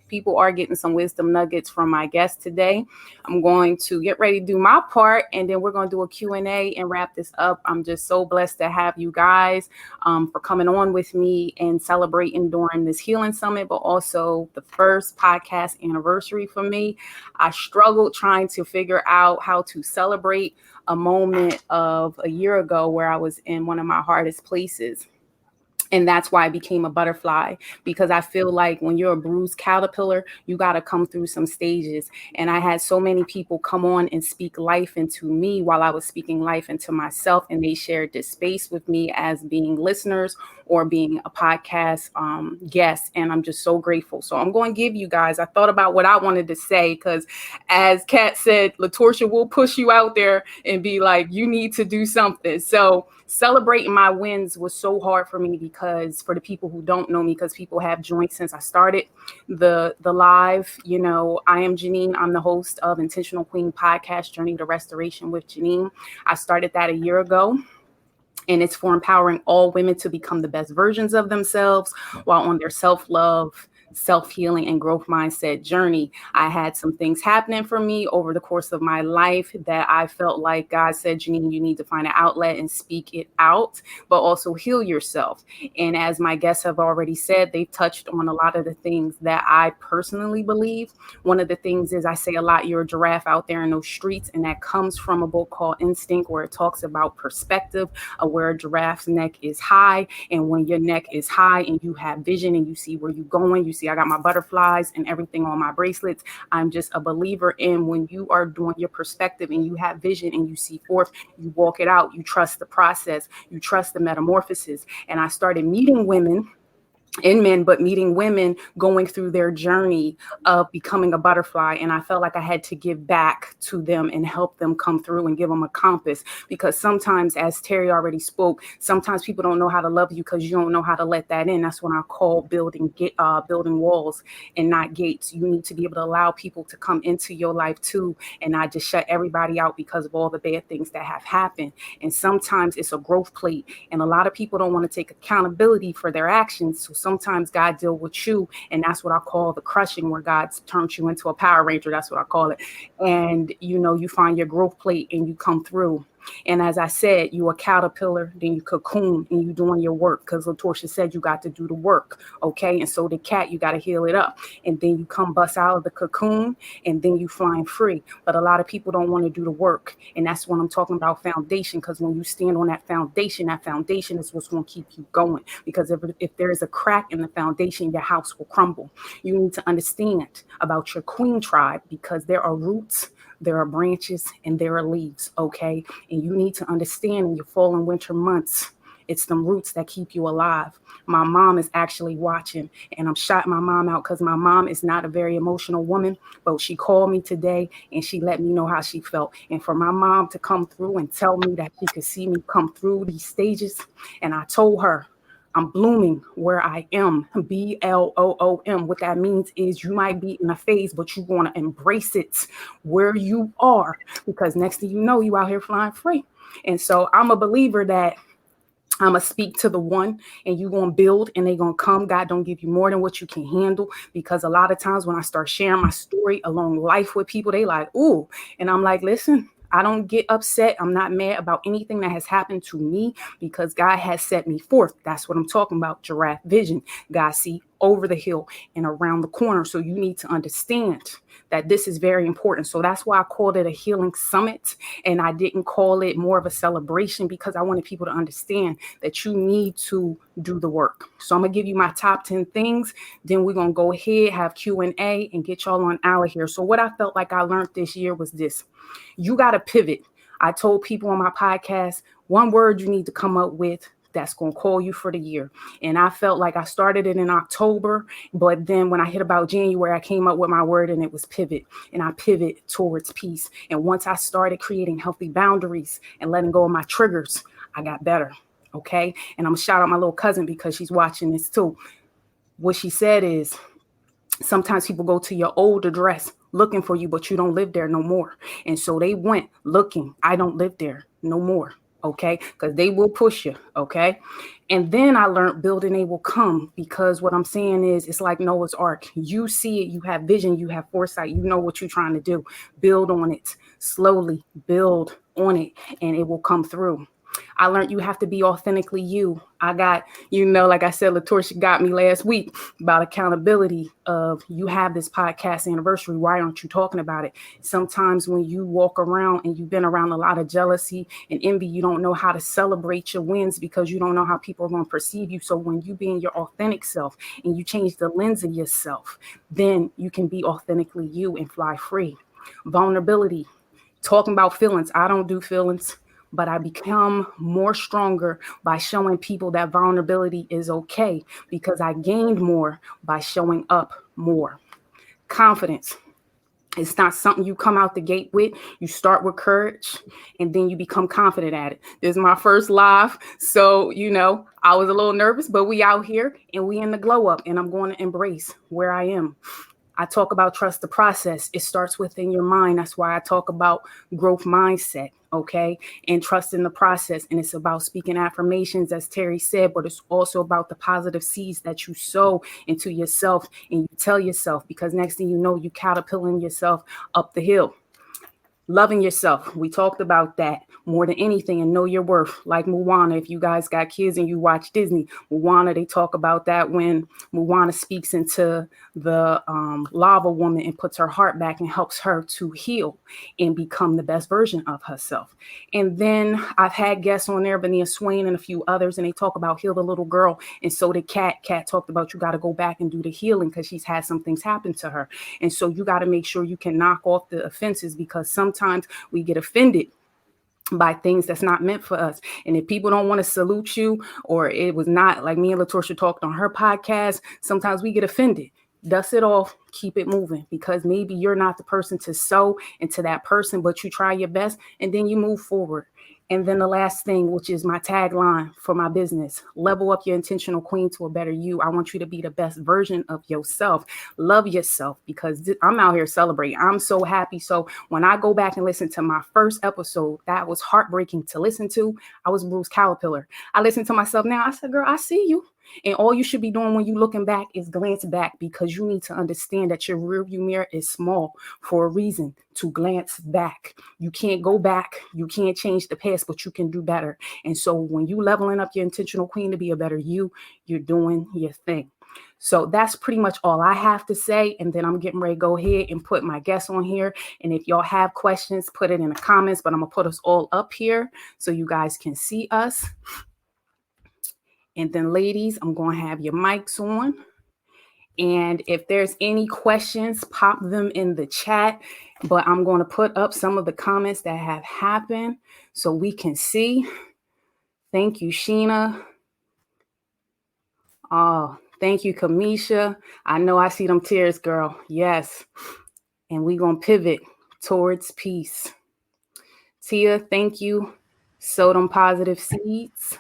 people are getting some wisdom nuggets from my guest today. I'm going to get ready to do my part, and then we're going to do a Q&A and wrap this up. I'm just so blessed to have you guys for coming on with me and celebrating during this healing summit, but also the first podcast anniversary for me. I struggled trying to figure out how to celebrate a moment of a year ago where I was in one of my hardest places. And that's why I became a butterfly, because I feel like when you're a bruised caterpillar, you got to come through some stages. And I had so many people come on and speak life into me while I was speaking life into myself. And they shared this space with me as being listeners or being a podcast guest. And I'm just so grateful. So I'm going to give you guys, I thought about what I wanted to say, because as Kat said, LaTorsha will push you out there and be like, you need to do something. So celebrating my wins was so hard for me, because for the people who don't know me, because people have joined since I started the live, I am Janine. I'm the host of Intentional Queen podcast, Journey to Restoration with Janine. I started that a year ago. And it's for empowering all women to become the best versions of themselves while on their self-love, self-healing, and growth mindset journey. I had some things happening for me over the course of my life that I felt like God said, Janine, you need to find an outlet and speak it out, but also heal yourself. And as my guests have already said, they've touched on a lot of the things that I personally believe. One of the things is I say a lot, you're a giraffe out there in those streets, and that comes from a book called Instinct, where it talks about perspective, where a giraffe's neck is high. And when your neck is high and you have vision and you see where you're going, you see I got my butterflies and everything on my bracelets. I'm just a believer in when you are doing your perspective and you have vision and you see forth, you walk it out, you trust the process, you trust the metamorphosis. And I started meeting women and men, but meeting women going through their journey of becoming a butterfly. And I felt like I had to give back to them and help them come through and give them a compass, because sometimes, as Terry already spoke, sometimes people don't know how to love you because you don't know how to let that in. That's when I call building walls and not gates. You need to be able to allow people to come into your life too, and not just shut everybody out because of all the bad things that have happened. And sometimes it's a growth plate, and a lot of people don't want to take accountability for their actions. So sometimes God deal with you, and that's what I call the crushing, where God turns you into a Power Ranger. That's what I call it. And you find your growth plate and you come through. And as I said, you a caterpillar, then you cocoon, and you doing your work, because LaTorsha said you got to do the work, okay? And so the cat, you got to heal it up. And then you come bust out of the cocoon, and then you flying free. But a lot of people don't want to do the work. And that's when I'm talking about foundation, because when you stand on that foundation is what's going to keep you going. Because if there is a crack in the foundation, your house will crumble. You need to understand about your queen tribe, because there are roots, there are branches, and there are leaves, okay? And you need to understand in your fall and winter months, it's them roots that keep you alive. My mom is actually watching, and I'm shouting my mom out, because my mom is not a very emotional woman, but she called me today and she let me know how she felt. And for my mom to come through and tell me that she could see me come through these stages, and I told her, I'm blooming where I am, BLOOM. What that means is you might be in a phase, but you want to embrace it where you are, because next thing you know, you out here flying free. And so I'm a believer that I'm going to speak to the one, and you're going to build, and they're going to come. God don't give you more than what you can handle, because a lot of times when I start sharing my story along life with people, they like, ooh. And I'm like, listen, I don't get upset. I'm not mad about anything that has happened to me, because God has set me forth. That's what I'm talking about. Giraffe vision. God see over the hill and around the corner. So you need to understand that this is very important. So that's why I called it a healing summit, and I didn't call it more of a celebration, because I wanted people to understand that you need to do the work. So I'm going to give you my top 10 things. Then we're going to go ahead, have Q&A, and get y'all on out of here. So what I felt like I learned this year was this. You got to pivot. I told people on my podcast, one word you need to come up with that's going to call you for the year. And I felt like I started it in October, but then when I hit about January, I came up with my word, and it was pivot. And I pivot towards peace. And once I started creating healthy boundaries and letting go of my triggers, I got better. Okay. And I'm going to shout out my little cousin, because she's watching this too. What she said is, sometimes people go to your old address looking for you, but you don't live there no more. And so they went looking. I don't live there no more. okay? Because they will push you, okay? And then I learned building they will come, because what I'm saying is it's like Noah's Ark. You see it, you have vision, you have foresight, you know what you're trying to do. Build on it, slowly build on it, and it will come through. I learned you have to be authentically you. I got, like I said, Latorsha got me last week about accountability of, you have this podcast anniversary. Why aren't you talking about it? Sometimes when you walk around and you've been around a lot of jealousy and envy, you don't know how to celebrate your wins because you don't know how people are going to perceive you. So when you be in your authentic self and you change the lens of yourself, then you can be authentically you and fly free. Vulnerability, talking about feelings. I don't do feelings, but I become more stronger by showing people that vulnerability is okay, because I gained more by showing up more. Confidence. It's not something you come out the gate with. You start with courage and then you become confident at it. This is my first live. So, I was a little nervous, but we out here and we in the glow up, and I'm going to embrace where I am. I talk about trust the process. It starts within your mind. That's why I talk about growth mindset, okay? And trust in the process. And it's about speaking affirmations, as Terry said, but it's also about the positive seeds that you sow into yourself and you tell yourself, because next thing you know, you caterpilling yourself up the hill. Loving yourself. We talked about that more than anything, and know your worth. Like Moana, if you guys got kids and you watch Disney, Moana, they talk about that when Moana speaks into the lava woman and puts her heart back and helps her to heal and become the best version of herself. And then I've had guests on there, Benia Swain and a few others, and they talk about heal the little girl. And so did Kat. Kat talked about you got to go back and do the healing because she's had some things happen to her. And so you got to make sure you can knock off the offenses, because sometimes we get offended by things that's not meant for us. And if people don't want to salute you, or it was not, like me and Latorsha talked on her podcast, sometimes we get offended. Dust it off, keep it moving, because maybe you're not the person to sow into that person, but you try your best and then you move forward. And then the last thing, which is my tagline for my business, level up your intentional queen to a better you. I want you to be the best version of yourself. Love yourself, because I'm out here celebrating. I'm so happy. So when I go back and listen to my first episode, that was heartbreaking to listen to. I was Bruce Caterpillar. I listen to myself now. I said, girl, I see you. And all you should be doing when you're looking back is glance back, because you need to understand that your rearview mirror is small for a reason, to glance back. You can't go back. You can't change the past, but you can do better. And so when you leveling up your intentional queen to be a better you, you're doing your thing. So that's pretty much all I have to say. And then I'm getting ready to go ahead and put my guests on here. And if y'all have questions, put it in the comments, but I'm going to put us all up here so you guys can see us. And then, ladies, I'm going to have your mics on. And if there's any questions, pop them in the chat. But I'm going to put up some of the comments that have happened so we can see. Thank you, Sheena. Oh, thank you, Kamisha. I know I see them tears, girl. Yes. And we're going to pivot towards peace. Tia, thank you. Sow them positive seeds.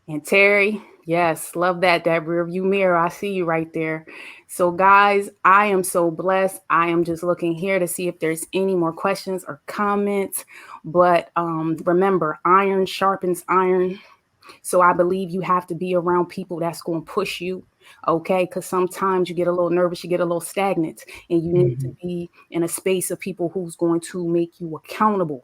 And Terry, yes, love that rear view mirror. I see you right there. So guys, I am so blessed. I am just looking here to see if there's any more questions or comments. But remember, iron sharpens iron. So I believe you have to be around people that's going to push you. Okay, because sometimes you get a little nervous, you get a little stagnant, and you need to be in a space of people who's going to make you accountable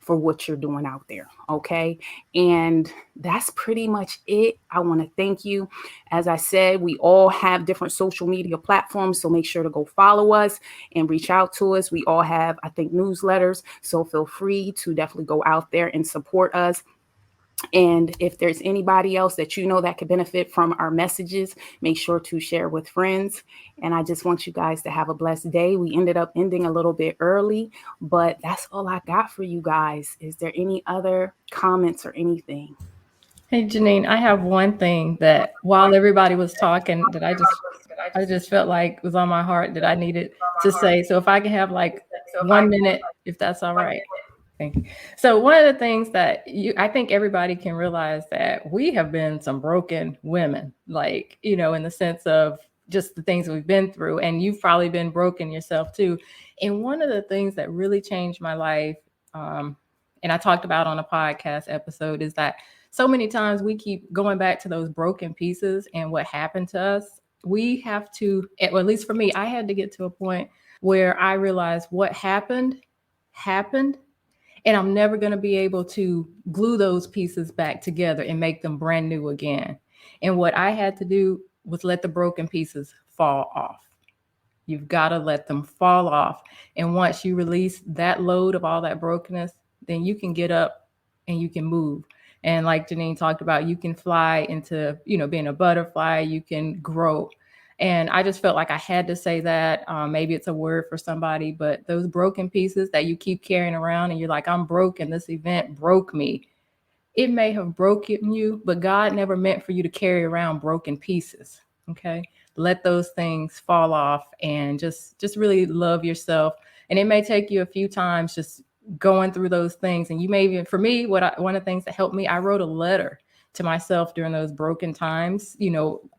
for what you're doing out there. Okay. And that's pretty much it. I want to thank you. As I said, we all have different social media platforms, so make sure to go follow us and reach out to us. We all have, I think, newsletters. So feel free to definitely go out there and support us. And if there's anybody else that you know that could benefit from our messages, make sure to share with friends. And I just want you guys to have a blessed day. We ended up ending a little bit early, but that's all I got for you guys. Is there any other comments or anything? Hey, Janine, I have one thing that while everybody was talking that I just felt like was on my heart that I needed to say. So if I can have like 1 minute, if that's all right. Thank you. So one of the things that I think everybody can realize that we have been some broken women, like, in the sense of just the things we've been through, and you've probably been broken yourself too. And one of the things that really changed my life, and I talked about on a podcast episode, is that so many times we keep going back to those broken pieces and what happened to us. We have to, well, at least for me, I had to get to a point where I realized what happened, and I'm never going to be able to glue those pieces back together and make them brand new again. And what I had to do was let the broken pieces fall off. You've got to let them fall off. And once you release that load of all that brokenness, then you can get up and you can move. And like Janine talked about, you can fly into, being a butterfly, you can grow. And I just felt like I had to say that. Maybe it's a word for somebody, but those broken pieces that you keep carrying around and you're like, I'm broken. This event broke me. It may have broken you, but God never meant for you to carry around broken pieces. Okay. Let those things fall off and just really love yourself. And it may take you a few times just going through those things. And you may even, for me, one of the things that helped me, I wrote a letter to myself during those broken times,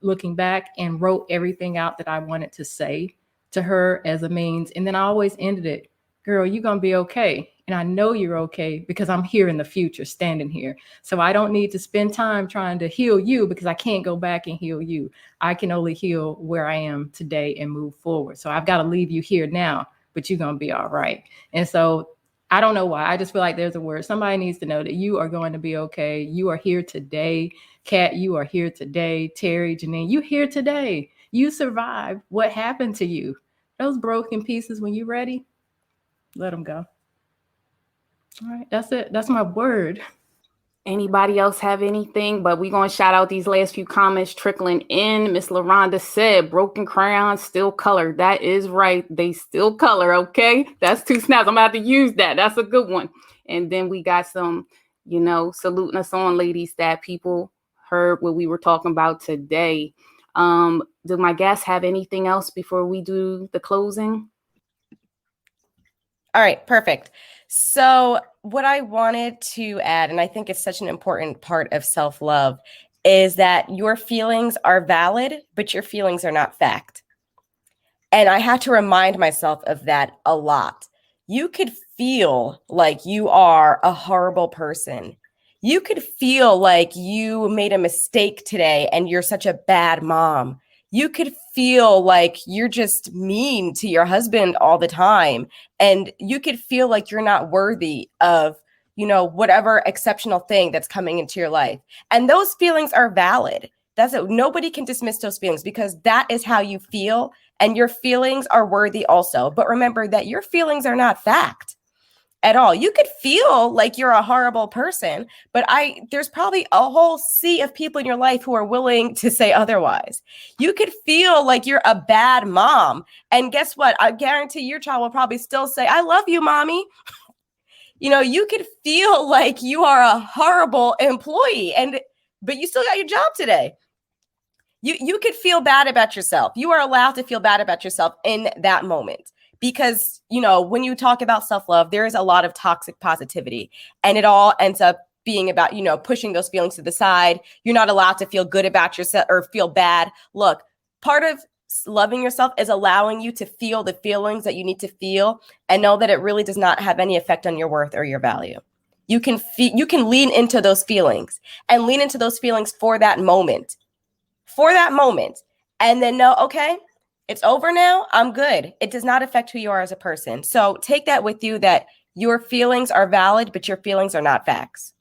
looking back, and wrote everything out that I wanted to say to her as a means. And then I always ended it, girl, you're going to be okay. And I know you're okay because I'm here in the future, standing here. So I don't need to spend time trying to heal you because I can't go back and heal you. I can only heal where I am today and move forward. So I've got to leave you here now, but you're going to be all right. And so I don't know why. I just feel like there's a word. Somebody needs to know that you are going to be okay. You are here today. Kat, you are here today. Terry, Janine, you here today. You survived what happened to you. Those broken pieces, when you're ready, let them go. All right, that's it. That's my word. Anybody else have anything? But we're going to shout out these last few comments trickling in. Miss LaRonda said, broken crayons still color. That is right. They still color, okay? That's 2 snaps. I'm going to have to use that. That's a good one. And then we got some, saluting us on, ladies, that people heard what we were talking about today. Do my guests have anything else before we do the closing? All right, perfect. So what I wanted to add, and I think it's such an important part of self-love, is that your feelings are valid, but your feelings are not fact. And I had to remind myself of that a lot. You could feel like you are a horrible person. You could feel like you made a mistake today and you're such a bad mom. You could feel like you're just mean to your husband all the time. And you could feel like you're not worthy of, whatever exceptional thing that's coming into your life. And those feelings are valid. That's it. Nobody can dismiss those feelings because that is how you feel. And your feelings are worthy also. But remember that your feelings are not fact at all. You could feel like you're a horrible person, but there's probably a whole sea of people in your life who are willing to say otherwise. You could feel like you're a bad mom. And guess what? I guarantee your child will probably still say, I love you, mommy. You could feel like you are a horrible employee, but you still got your job today. You could feel bad about yourself. You are allowed to feel bad about yourself in that moment. Because, when you talk about self-love, there is a lot of toxic positivity, and it all ends up being about, pushing those feelings to the side. You're not allowed to feel good about yourself or feel bad. Look, part of loving yourself is allowing you to feel the feelings that you need to feel and know that it really does not have any effect on your worth or your value. You can lean into those feelings and lean into those feelings for that moment, and then know, okay, it's over now. I'm good. It does not affect who you are as a person. So take that with you, that your feelings are valid, but your feelings are not facts.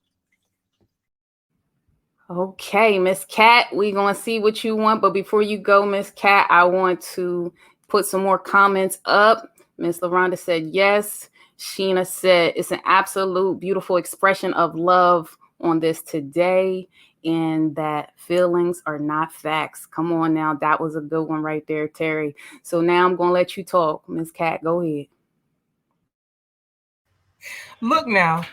Okay, Miss Kat, we're going to see what you want. But before you go, Miss Kat, I want to put some more comments up. Miss LaRonda said, yes. Sheena said, it's an absolute beautiful expression of love on this today, and that feelings are not facts. Come on now. That was a good one right there, Terry. So now I'm going to let you talk. Miss Kat, go ahead. Look now.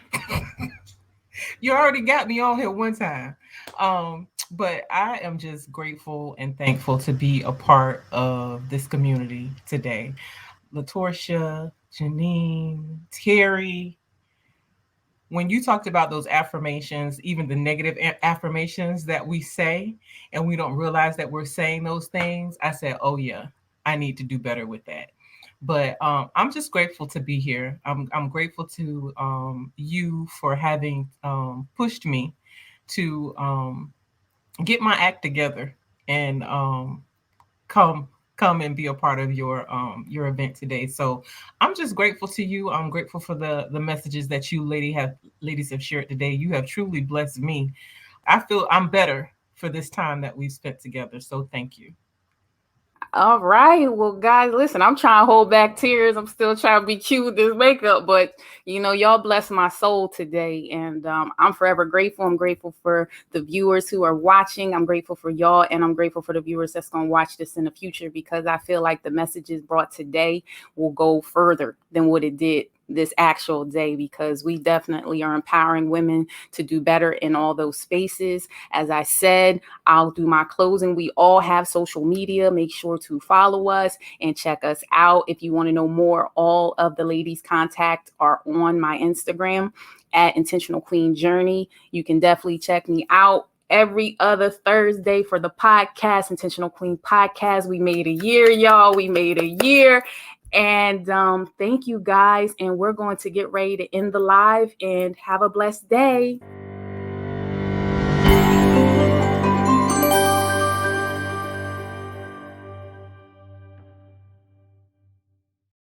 You already got me on here one time. But I am just grateful and thankful to be a part of this community today. LaTorsha, Janine, Terry, when you talked about those affirmations, even the negative affirmations that we say, and we don't realize that we're saying those things, I said, oh yeah, I need to do better with that. But I'm just grateful to be here. I'm grateful to you for having pushed me to get my act together and come come and be a part of your event today. So I'm just grateful to you. I'm grateful for the messages that you ladies have shared today. You have truly blessed me. I feel I'm better for this time that we've spent together. So thank you. All right. Well, guys, listen, I'm trying to hold back tears. I'm still trying to be cute with this makeup, but y'all bless my soul today. And I'm forever grateful. I'm grateful for the viewers who are watching. I'm grateful for y'all. And I'm grateful for the viewers that's going to watch this in the future, because I feel like the messages brought today will go further than what it did this actual day, because we definitely are empowering women to do better in all those spaces. As I said, I'll do my closing. We all have social media. Make sure to follow us and check us out. If you want to know more, all of the ladies' contact are on my Instagram at Intentional Queen Journey. You can definitely check me out every other Thursday for the podcast, Intentional Queen Podcast. We made a year, y'all. We made a year. And thank you, guys. And we're going to get ready to end the live, and have a blessed day.